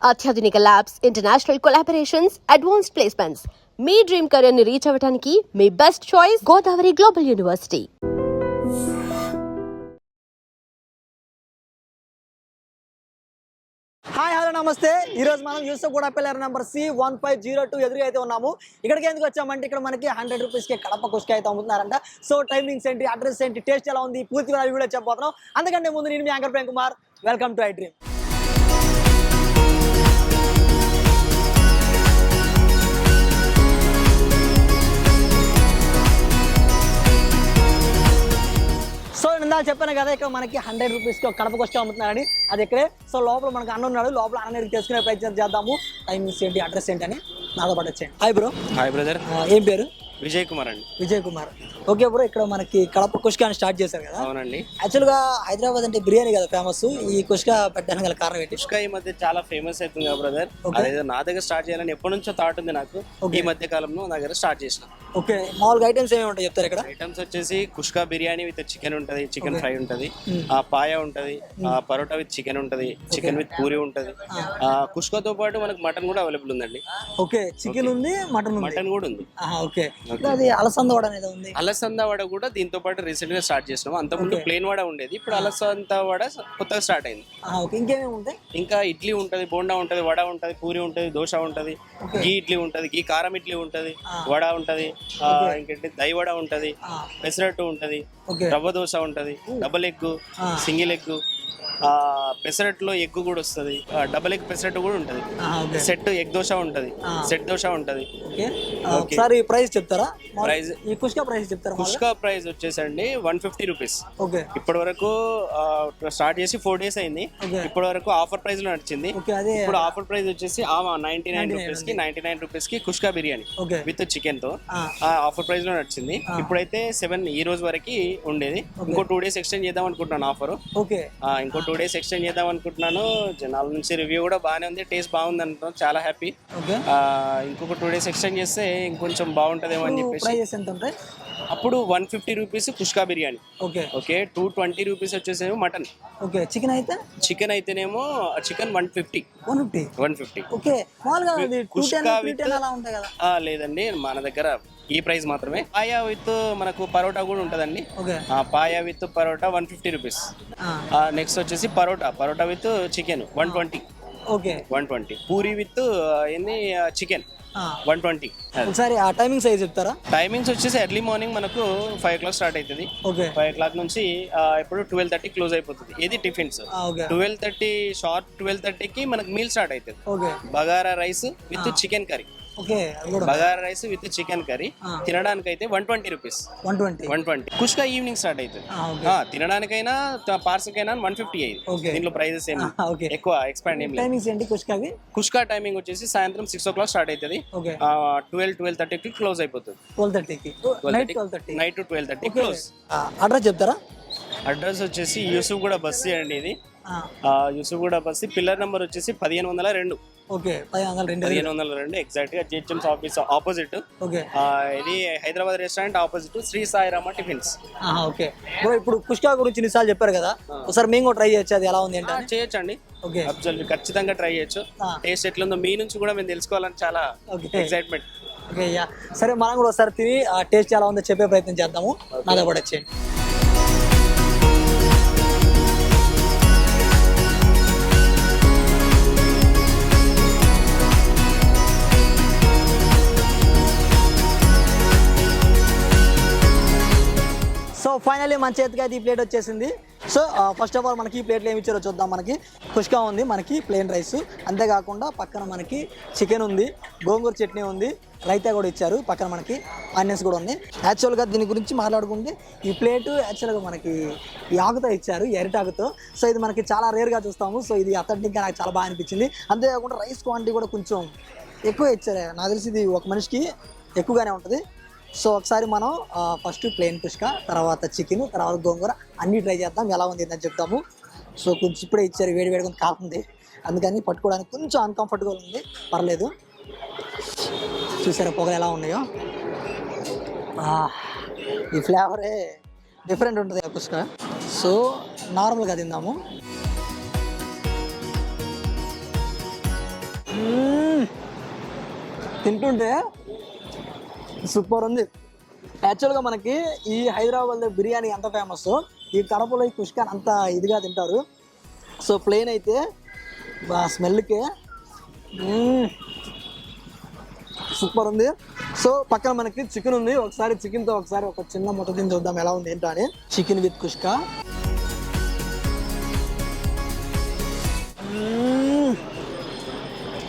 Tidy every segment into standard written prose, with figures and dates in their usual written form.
అత్యాధునిక labs, international collaborations, advanced placements. మీ dream career ని రీచ్ అవ్వడానికి మీ best choice Godavari global university. Hi hello namaste. ఈరోజు మనం యూసఫ్గూడపల్లి నెంబర్ C1502 ఎదురుగా అయితే ఉన్నాము. ఇక్కడికి ఎందుకు వచ్చామంటే ఇక్కడ మనకి 100 రూపీస్కి కడప కుష్కా అయితే అమ్ముతున్నారంట. సో టైమింగ్స్ ఏంటి, అడ్రస్ ఏంటి, టేస్ట్ ఎలా ఉంది, పూర్తిగా అవి కూడా చెప్పబోతున్నాం. అందుకంటే ముందు నేను మీ anchor Prem Kumar. Welcome to iDream. So ఇందా చెప్పాను కదా, ఇక్కడ మనకి 100 రూపీస్కి ఒక కడప కుష్కా అమ్ముతున్నారని. అది ఇక్కడే. సో లోపల మనకు అన్న ఉన్నాడు, లోపల అన్న తెలుసుకునే ప్రయత్నం చేద్దాము. టైమింగ్స్ ఏంటి, అడ్రస్ ఏంటి అని నాతో పాటు వచ్చేయండి. Hi bro. Hi brother. ఏం పేరు? విజయ్ కుమార్ అండి. విజయ్ కుమార్. ఓకే బ్రో, ఇక్కడ మనకి కడప కుష్కా అని స్టార్ట్ చేశారు కదా. అవునండి. యాక్చువల్గా హైదరాబాద్ అంటే బిర్యానీ కదా ఫేమస్. ఈ కుష్కా పెట్టడానికి గల కారణం ఏంటి? కుష్కా ఈ మధ్య చాలా ఫేమస్ అవుతుంది కదా బ్రదర్. అదేదో నా దగ్గర స్టార్ట్ చేయాలని ఎప్పటి నుంచో థాట్ ఉంది నాకు. ఈ మధ్య కాలంలో నా దగ్గర స్టార్ట్ చేసిన. ఓకే, మామూలుగా ఐటమ్స్ ఏమి ఉంటాయి చెప్తారు ఇక్కడ? ఐటమ్స్ వచ్చేసి కుష్కా బిర్యానీ విత్ చికెన్ ఉంటది, చికెన్ ఫ్రై ఉంటది, పాయ ఉంటది, పరోటా విత్ చికెన్ ఉంటది, చికెన్ విత్ పూరి ఉంటది. కుష్కాతో పాటు మనకు మటన్ కూడా అవైలబుల్ ఉందండి. ఓకే, చికెన్ ఉంది, మటన్ కూడా ఉంది. ఓకే, అది అలసంద వడ అనేది ఉంది. అలసంద వడ కూడా దీంతో పాటు రీసెంట్ గా స్టార్ట్ చేసినాం. అంతకుముందు ప్లేన్ వడ ఉండేది, ఇప్పుడు అలసంద వడ కొత్తగా స్టార్ట్ అయింది. ఇంకేమేమి ఉంటాయి? ఇంకా ఇడ్లీ ఉంటది, బోండా ఉంటది, వడ ఉంటది, పూరి ఉంటది, దోశ ఉంటది, గీ ఇడ్లీ ఉంటది, గీ కారం ఇడ్లీ ఉంటది, వడ ఉంటది, ఇంకేంటి దహి వడ ఉంటది, పెసరట్టు ఉంటది, రవ్వ దోశ ఉంటది, డబల్ ఎగ్, సింగిల్ ఎగ్, పెసరట్లో ఎగ్ కూడా వస్తుంది, డబల్ ఎగ్ పెసరట్టు కూడా ఉంటది, సెట్ ఎగ్ దోశ ఉంటది, సెట్ దోశ ఉంటది. ఒకసారి ప్రైస్ చెప్తారా? ప్రైస్ ఈ కుష్కా ప్రైస్ చెప్తారా? కుష్కా ప్రైస్ వచ్చేసండి 150 రూపీస్. ఓకే, ఇప్పటి వరకు స్టార్ట్ చేసి 4 days అయింది. ఇప్పటి వరకు ఆఫర్ ప్రైస్ లో నడిచింది. ఇప్పుడు ఆఫర్ ప్రైస్ వచ్చేసి 99 రూపీస్ కి కుష్కా బిర్యానీ విత్ చికెన్ తో ఆఫర్ ప్రైస్ లో నడిచింది. ఇప్పుడైతే 7 ఈ రోజు వరకు ఉండేది. ఇంకో 2 days ఎక్స్టెండ్ చేద్దాం అనుకుంటున్నాను ఆఫర్. ఇంకో 2 days ఎక్స్టెండ్ చేద్దాం అనుకుంటున్నాను. జనాల నుంచి రివ్యూ కూడా బాగానే ఉంది, టేస్ట్ బాగుంది అంటున్నాను, చాలా హ్యాపీ. ఇంకొక 2 days ఎక్స్టెండ్ చేస్తే ఇంకొంచెం బాగుంటదేమో అని చెప్పేసి. అప్పుడు 150 rupees kushka biryani. Okay, 220 rupees వచ్చేసేమో మటన్. ఓకే, చికెన్ అయితేనేమో చికెన్ 150. ఓకే, కుష్కా విత్ లేదండి, మన దగ్గర ఈ ప్రైస్ మాత్రమే. పాయా విత్ మనకు పరోటా కూడా ఉంటదండి. Paya with parotta 150 rupees. Next వచ్చేసి parotta with chicken 120. 120. Puri with ఏంది చికెన్ 120. ఒకసారి ఆ టైమింగ్స్ అయితే చెప్తారా? టైమింగ్స్ వచ్చేసి ఎర్లీ మార్నింగ్ మనకు 5 o'clock స్టార్ట్ అవుతుంది. 5 o'clock నుంచి ఇప్పుడు 12:30 క్లోజ్ అయిపోతుంది. ఇది టిఫిన్స్. 12:30 షార్ప్ 12:30కి మనకు మీల్ స్టార్ట్ అవుతుంది. Bagara rice with chicken curry. Bagara rice with chicken curry తినడానికి అయితే 120 రూపీస్. 120. కుష్కా ఈవినింగ్ స్టార్ట్ అవుతుంది. తినడానికైనా పార్సల్ కైనా 150 అయ్యింది. దీంట్లో ప్రైజెస్ ఏమి ఎక్కువ ఎక్స్పాండ్ ఏం లేదు. కుష్కా టైమింగ్ వచ్చేసి సాయంత్రం 6 o'clock స్టార్ట్ అవుతుంది. 12:30కి క్లోజ్ అయిపోతుంది. Night 12:30 close. అడ్రస్ చెప్తారా? అడ్రస్ వచ్చేసి యూసుఫ్గూడ బస్సీ అండి. ఇది యూసుఫ్గూడ బస్సీ. పిల్లర్ నెంబర్ వచ్చేసి 1502. 1502 ఎగ్జాక్ట్ గా జిహెచ్ఎంసీ ఆఫీస్ ఆపోజిట్. ఇది Hyderabad restaurant opposite Sri Sairama tiffins. Okay bro, ఇప్పుడు కుష్కా గురించి నిసార్లు చెప్పారు కదా, ఒకసారి మేము కూడా ట్రై చేయొచ్చు, అది ఎలా ఉంది అంటే? చేయొచ్చు అండి, అబ్సల్యూట్లీ ఖచ్చితంగా ట్రై చేయొచ్చు. టేస్ట్ ఎట్లుందో మీ నుంచి కూడా మేము తెలుసుకోవాలని చాలా ఎక్సైట్మెంట్. సరే, మనం కూడా ఒకసారి తిని ఆ టేస్ట్ ఎలా ఉందో చెప్పే ప్రయత్నం చేద్దాము. నాతో కూడా వచ్చేయండి. సో ఫైనల్లీ మన చేతికి అయితే ఈ ప్లేట్ వచ్చేసింది. సో ఫస్ట్ ఆఫ్ ఆల్ మనకి ఈ ప్లేట్లో ఏమి ఇచ్చారో చూద్దాం. మనకి కుష్కా ఉంది, మనకి ప్లెయిన్ రైస్, అంతేకాకుండా పక్కన మనకి చికెన్ ఉంది, గోంగూర చట్నీ ఉంది, రైతా కూడా ఇచ్చారు, పక్కన మనకి ఆనియన్స్ కూడా ఉంది. యాక్చువల్గా దీని గురించి మాట్లాడుకుంటే ఈ ప్లేటు యాక్చువల్గా మనకి ఈ ఆకుతో ఇచ్చారు, ఎరిటాకుతో. సో ఇది మనకి చాలా రేర్గా చూస్తాము. సో ఇది అథెంటిక్గా నాకు చాలా బాగా అనిపించింది. అంతేకాకుండా రైస్ క్వాంటిటీ కూడా కొంచెం ఎక్కువ ఇచ్చారు. నాకు తెలిసి ఇది ఒక మనిషికి ఎక్కువగానే ఉంటుంది. సో ఒకసారి మనం ఫస్ట్ ప్లెయిన్ కుష్కా, తర్వాత చికెన్, తర్వాత గోంగూర అన్నీ ట్రై చేద్దాం, ఎలా ఉంది అని చెప్తాము. సో కొంచెం ఇప్పుడే ఇచ్చారు, వేడి కొంచెం కాకుంది, అందుకని పట్టుకోవడానికి కొంచెం అన్కంఫర్టబుల్ ఉంది, పర్లేదు. చూసారా పొగలు ఎలా ఉన్నాయో? ఈ ఫ్లేవరే డిఫరెంట్ ఉంటుంది ఆ కుష్కా. సో నార్మల్గా తిందాము. తింటుంటే సూపర్ ఉంది. యాక్చువల్గా మనకి ఈ హైదరాబాద్ బిర్యానీ ఎంత ఫేమస్, ఈ కడపలో ఈ కుష్కా అంత ఇదిగా తింటారు. సో ప్లేన్ అయితే స్మెల్కే సూపర్ ఉంది. సో పక్కన మనకి చికెన్ ఉంది. ఒకసారి చికెన్తో ఒకసారి ఒక చిన్న ముట్ట తిని చూద్దాం ఎలా ఉంది ఏంటో అని. Chicken with కుష్కా.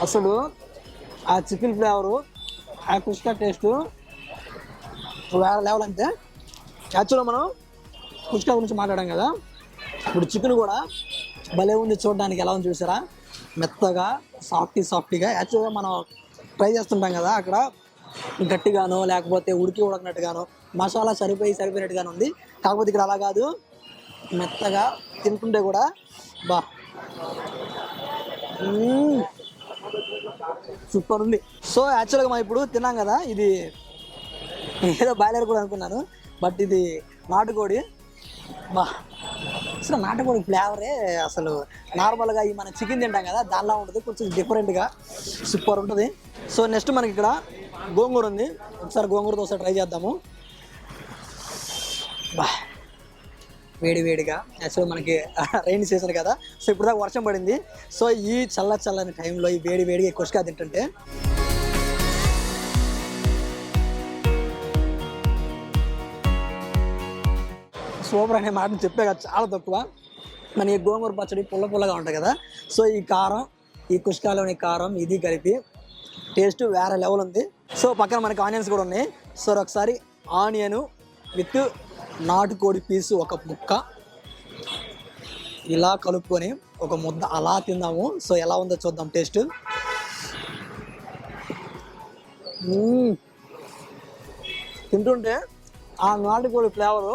అసలు ఆ చికెన్ ఫ్లేవరు, ఆ కుష్కా టేస్ట్ వేరే లెవెల్. అంతే యాక్చువల్గా మనం కుష్కా గురించి మాట్లాడాం కదా, ఇప్పుడు చికెన్ కూడా భలే ఉంది చూడడానికి. ఎలా ఉంది చూసారా, మెత్తగా సాఫ్టీగా. యాక్చువల్గా మనం ట్రై చేస్తుంటాం కదా, అక్కడ గట్టిగానో లేకపోతే ఉడకనట్టుగానో మసాలా సరిపోయినట్టుగానే ఉంది. కాకపోతే ఇక్కడ అలా కాదు, మెత్తగా తింటుంటే కూడా బా సూపర్ ఉంది. సో యాక్చువల్గా మనం ఇప్పుడు తిన్నాం కదా, ఇది ఏదో బాయిలర్ కూడా అనుకున్నాను, బట్ ఇది నాటుకోడి. బా అసలు నాటుకోడి ఫ్లేవరే అసలు నార్మల్గా ఈ మన చికెన్ తింటాం కదా దానిలా ఉంటుంది, కొంచెం డిఫరెంట్గా సూపర్ ఉంటుంది. సో నెక్స్ట్ మనకి ఇక్కడ గోంగూర ఉంది. ఒకసారి గోంగూరతో ఒకసారి ట్రై చేద్దాము. బా వేడిగా. యాక్చువల్గా మనకి రైన్ సీజన్ కదా, సో ఇప్పుడు దాకా వర్షం పడింది. సో ఈ చల్లని టైంలో ఈ వేడిగా కుష్కా తింటుంటే సూపర్ అనే మాటను చెప్పే కదా చాలా తక్కువ. మన ఈ గోంగూర పచ్చడి పుల్లగా ఉంటుంది కదా, సో ఈ కారం, ఈ కుష్కాలోని కారం ఇది కలిపి టేస్ట్ వేరే లెవెల్ ఉంది. సో పక్కన మనకి ఆనియన్స్ కూడా ఉన్నాయి. సో ఒకసారి ఆనియన్ విత్ నాటుకోడి పీసు ఒక ముక్క ఇలా కలుపుకొని ఒక ముద్ద అలా తిందాము. సో ఎలా ఉందో చూద్దాం టేస్ట్. తింటుంటే ఆ నాటుకోడి ఫ్లేవరు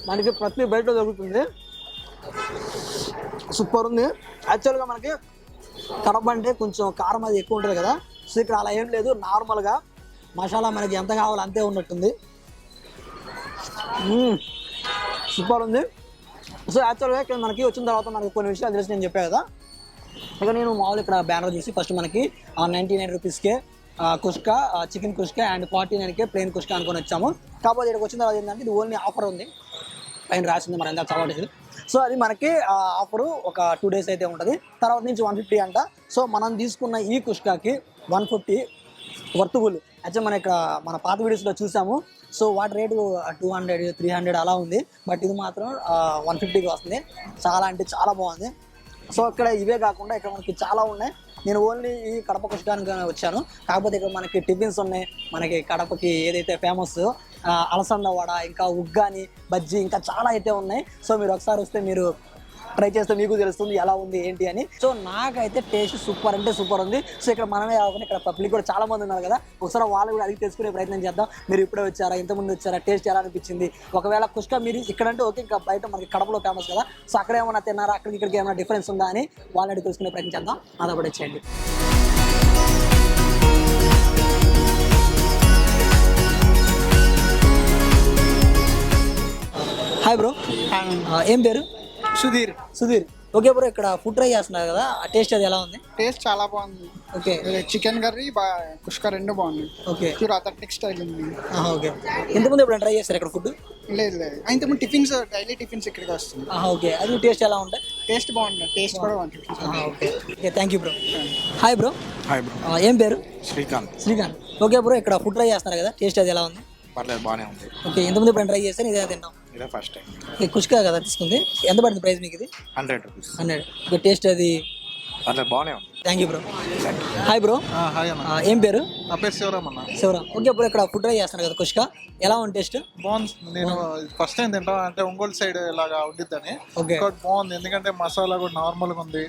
మనకి ప్రతి బయట దొరుకుతుంది. సూపర్ ఉంది. యాక్చువల్గా మనకి కడప అంటే కొంచెం కారం అది ఎక్కువ ఉంటుంది కదా, సో ఇక్కడ అలా ఏం లేదు, నార్మల్గా మసాలా మనకి ఎంత కావాలో అంతే ఉన్నట్టుంది. సూపర్ ఉంది. సో యాక్చువల్గా ఇక్కడ మనకి వచ్చిన తర్వాత మనకి కొన్ని విషయాలు తెలిసి నేను చెప్పాను కదా, ఇక నేను మామూలు ఇక్కడ బ్యానర్ చూసి ఫస్ట్ మనకి 99 రూపీస్కే కుష్కా, చికెన్ కుష్కా అండ్ 49కే ప్లెయిన్ కుష్కా అనుకొని వచ్చాము. కాకపోతే ఇక్కడికి వచ్చిన తర్వాత ఏంటంటే ఇది ఓన్లీ ఆఫర్ ఉంది, పైన రాసింది మరి ఎంత చదవలేదు. సో అది మనకి ఆఫరు ఒక 2 days అయితే ఉంటుంది, తర్వాత నుంచి 150 అంట. సో మనం తీసుకున్న ఈ కుష్కాకి 150 వర్తుబుల్. యాక్చువల్ మనం ఇక్కడ మన పాత వీడియోస్లో చూసాము, సో వాటి రేటు 200, 300 అలా ఉంది, బట్ ఇది మాత్రం 150కి వస్తుంది. చాలా అంటే చాలా బాగుంది. సో ఇక్కడ ఇవే కాకుండా ఇక్కడ మనకి చాలా ఉన్నాయి. నేను ఓన్లీ ఈ కడప కుష్కానికి వచ్చాను, కాకపోతే ఇక్కడ మనకి టిఫిన్స్ ఉన్నాయి. మనకి కడపకి ఏదైతే ఫేమస్ అలసంద వడ, ఇంకా ఉగ్గాని, బజ్జీ, ఇంకా చాలా అయితే ఉన్నాయి. సో మీరు ఒకసారి వస్తే మీరు ట్రై చేస్తే మీకు తెలుస్తుంది ఎలా ఉంది ఏంటి అని. సో నాకైతే టేస్ట్ సూపర్ అంటే సూపర్ ఉంది. సో ఇక్కడ మనమే కాకుండా ఇక్కడ పబ్లిక్ కూడా చాలా మంది ఉన్నారు కదా, ఒకసారి వాళ్ళు కూడా అడిగి తెలుసుకునే ప్రయత్నం చేద్దాం. మీరు ఇప్పుడే వచ్చారా, ఇంతకుముందు వచ్చారా, టేస్ట్ ఎలా అనిపించింది? ఒకవేళ కుష్కా మీరు ఇక్కడ అంటే ఓకే, ఇంకా బయట మనకి కడపలో ఫేమస్ కదా, సో అక్కడ ఏమైనా తిన్నారా, అక్కడికి ఇక్కడికి ఏమైనా డిఫరెన్స్ ఉందా అని వాళ్ళని అడిగి తెలుసుకునే ప్రయత్నం చేద్దాం. అదొకటి చేయండి. హాయ్ బ్రో, ఏం పేరు? సుధీర్. ఓకే బ్రో, ఇక్కడ ఫుడ్ ట్రై చేస్తున్నారు కదా, ఆ టేస్ట్ అది ఎలా ఉంది? టేస్ట్ చాలా బాగుంది. ఓకే, చికెన్ కర్రీ కుష్కా రెండు బాగుంది. ఓకే, ప్యూర్ అథెంటిక్ స్టైల్ ఉంది. ఓకే. ఇంతకుముందు ఎప్పుడు ట్రై చేస్తారు ఇక్కడ ఫుడ్? లేదు ఇంతకుముందు టిఫిన్స్, డైలీ టిఫిన్స్ ఇక్కడికి వస్తుంది. ఓకే, అది టేస్ట్ ఎలా ఉంటాయి? టేస్ట్ బాగుంది, టేస్ట్ కూడా బాగుంది. Okay, thank you bro. Hi bro. ఏం పేరు? శ్రీకాంత్. ఓకే బ్రో, ఇక్కడ ఫుడ్ ట్రై చేస్తున్నారు కదా, టేస్ట్ అది ఎలా ఉంది? పర్లేదు, బాగానే ఉంది. ఓకే, ఇంతకుముందు ఎప్పుడు ట్రై చేస్తాను, ఇదే తింటాం. ఇదే ఫస్ట్ టైం. కుష్కా కదా తీసుకుంది, ఎంత పడుతుంది ప్రైస్ మీకు ఇది? 100 రూపీస్. 100. ఓకే, టేస్ట్ అది పర్లేదు, బాగానే ఉంది. Thank you bro. Hi bro. Hi అన్న, ఏం పేరు? నా పేరు శివరామ్ అన్న. శివరామ్. ఓకే బ్రో, ఇక్కడ ఫుడ్ ట్రై చేస్తున్నారు కదా కుష్కా, ఎలా ఉంది టేస్ట్? బాగుంది. నేను ఫస్ట్ టైం తింటా, అంటే ఒంగోలు సైడ్ ఇలాగా ఉండిద్దని. ఓకే, బాగుంది, ఎందుకంటే మసాలా కూడా నార్మల్ గా ఉంది,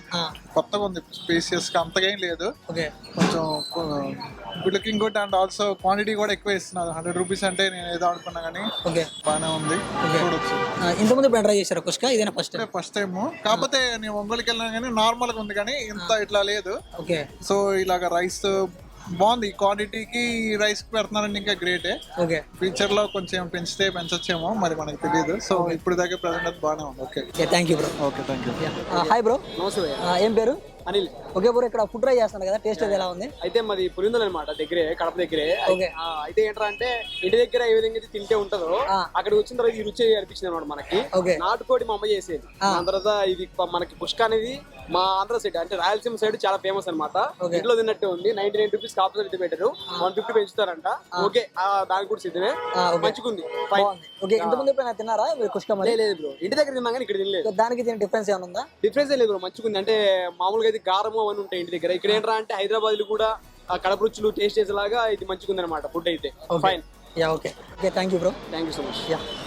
కొత్తగా ఉంది, స్పేసియస్ గా అంతగా ఏం లేదు. ఓకే, కొంచెం good looking good and also quantity కూడా ఎక్కువ ఇస్తున్నారు. 100 రూపీస్ అంటే నేను ఏదో అనుకున్నా కానీ ఓకే, బాగానే ఉంది. చూడొచ్చు. ఇంతకుముందు ఎప్పుడు ట్రై చేశారు కుష్కా? ఇదేనా ఫస్ట్ టైం? First time. కాకపోతే నేను ఒంగోలుకి వెళ్ళినా కానీ నార్మల్ గా ఉంది, కానీ ఇంత ఇట్లా లేదు. ఓకే, సో ఇలాగ రైస్ బాగుంది, క్వాంటిటీకి రైస్ పెడుతున్నారంటే ఇంకా గ్రేటే. ఓకే, ఫ్యూచర్ లో కొంచెం పెంచితే పెంచొచ్చేమో, మరి మనకు తెలియదు. సో ఇప్పుడు దాకా ప్రెసెంట్ బాగానే ఉంది. Okay, thank you bro. Okay, thank you. Hi bro. ఏం పేరు? అనిల్. ఓకే బ్రో, ఇక్కడ ఫుడ్ ట్రై చేస్తాను కదా, టేస్ట్ అది ఎలా ఉంది? అయితే మాది పులిందల్ అనమాట, దగ్గరే, కడప దగ్గరే. ఓకే. అయితే ఏంటంటే ఇంటి దగ్గర ఏ విధంగా అయితే తింటే ఉంటుందో అక్కడికి వచ్చిన తర్వాత ఈ రుచి అనిపించింది అనమాట మనకి. ఓకే. నాటుకోడి మా అమ్మ చేసేది. దాని తర్వాత ఇది మనకి కుష్క అనేది మా ఆంధ్ర సైడ్ అంటే రాయలసీమ సైడ్ చాలా ఫేమస్ అనమాట. ఇంట్లో తిన్నట్టే ఉంది. 99 రూపీస్ కాపులు అయితే పెట్టారు, 150 పెంచుతారంట. ఓకే, దానికి కూడా సిద్ధమే, మంచిగుంది. ఓకే, ఇంతకుముందు ఎప్పుడైనా తిన్నారా మీరు కుష్క? లేదు బ్రో, ఇంటి దగ్గర తిన్నాం కానీ ఇక్కడ తినలేదు. దానికి దీని డిఫరెన్స్ ఏమైనా ఉందా? డిఫరెన్స్ లేదు బ్రో, మంచిగుంది. అంటే మామూలుగా అయితే గారము అవన్నీ ఉంటాయి ఇంటి దగ్గర. ఇక్కడ ఏంట్రా అంటే హైదరాబాద్ లో కూడా ఆ కడప రుచులు టేస్ట్ చేసేలాగా ఇది మంచిగుంది అనమాట ఫుడ్ అయితే. Fine. Okay okay, thank you bro. Thank you so much.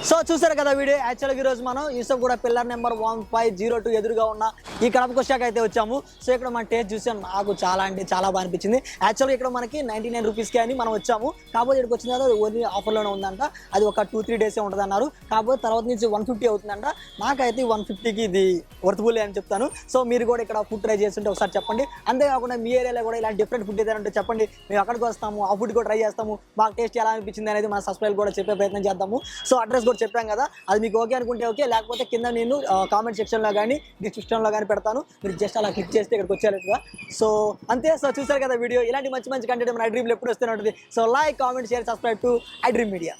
So చూసారు కదా వీడియో. యాక్చువల్గా ఈరోజు మనం యూసఫ్గూడ పిల్లర్ నెంబర్ 1502 ఎదురుగా ఉన్న ఈ కడప కుష్కాకి అయితే వచ్చాము. సో ఇక్కడ మన టేస్ట్ చూసాం, నాకు చాలా అంటే చాలా బాగా అనిపించింది. యాక్చువల్గా ఇక్కడ మనకి 99 రూపీస్కి అని మనం వచ్చాము. కాకపోతే ఇక్కడికి వచ్చిన తర్వాత ఓన్లీ ఆఫర్లోనే ఉందంట. అది ఒక 2-3 డేసే ఉంటుంది అన్నారు. కాకపోతే తర్వాత నుంచి 150 అవుతుందంట. నాకైతే 150కి ఇది వర్త్ఫుల్ అని చెప్తాను. సో మీరు కూడా ఇక్కడ ఫుడ్ ట్రై చేస్తుంటే ఒకసారి చెప్పండి. అంతేకాకుండా మీ ఏరియాలో కూడా ఇలాంటి డిఫరెంట్ ఫుడ్ ఏదైనా ఉంటే చెప్పండి, మేము అక్కడికి వస్తాము, ఆ ఫుడ్ కూడా ట్రై చేస్తాము. మాకు టేస్ట్ ఎలా అనిపించింది అనేది మన సబ్స్క్రైబ్ కూడా చెప్పే ప్రయత్నం చేద్దాము. సో అడ్రస్ కూడా చెప్పాం కదా, అది మీకు ఓకే అనుకుంటే ఓకే, లేకపోతే కింద నేను కామెంట్ సెక్షన్లో కానీ డిస్క్రిప్షన్లో కానీ పెడతాను. మీరు జస్ట్ అలా క్లిక్ చేస్తే ఇక్కడికి వచ్చేట్టుగా. సో అంతే. సో చూసారు కదా వీడియో. ఇలాంటి మంచి మంచి కంటెంట్ మన iDreamలో ఎప్పుడు వస్తూనే ఉంటుంది. So like, comment, share, subscribe to iDream Media.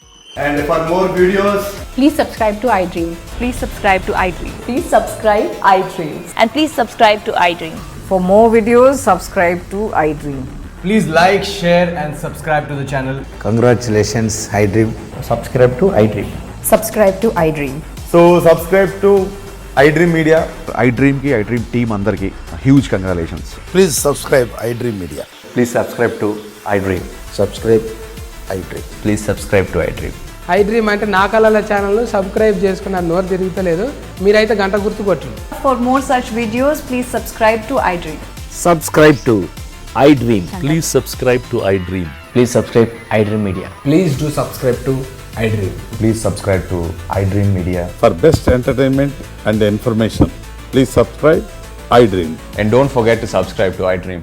And for more videos, please subscribe to iDream. Please subscribe to iDream. Please subscribe iDream. And please subscribe to iDream. For more videos, subscribe to iDream. please like, share and subscribe to the channel. Congratulations, iDream. Subscribe to iDream. Subscribe to iDream. So subscribe to iDream Media. iDream ki iDream team andarki huge congratulations. Please subscribe iDream Media. Please subscribe to iDream. Subscribe iDream. Please subscribe to iDream. iDream అంటే నా కళల channel subscribe చేసుకున్న నోరు తిరుగుతలేదు, మీరైతే గంట గుర్తు కొట్టండి. For more such videos, please subscribe to iDream. Subscribe to iDream. Please subscribe to iDream. Please subscribe iDream Media. Please do subscribe to iDream. Please subscribe to iDream Media. For best entertainment and information, please subscribe iDream. And don't forget to subscribe to iDream.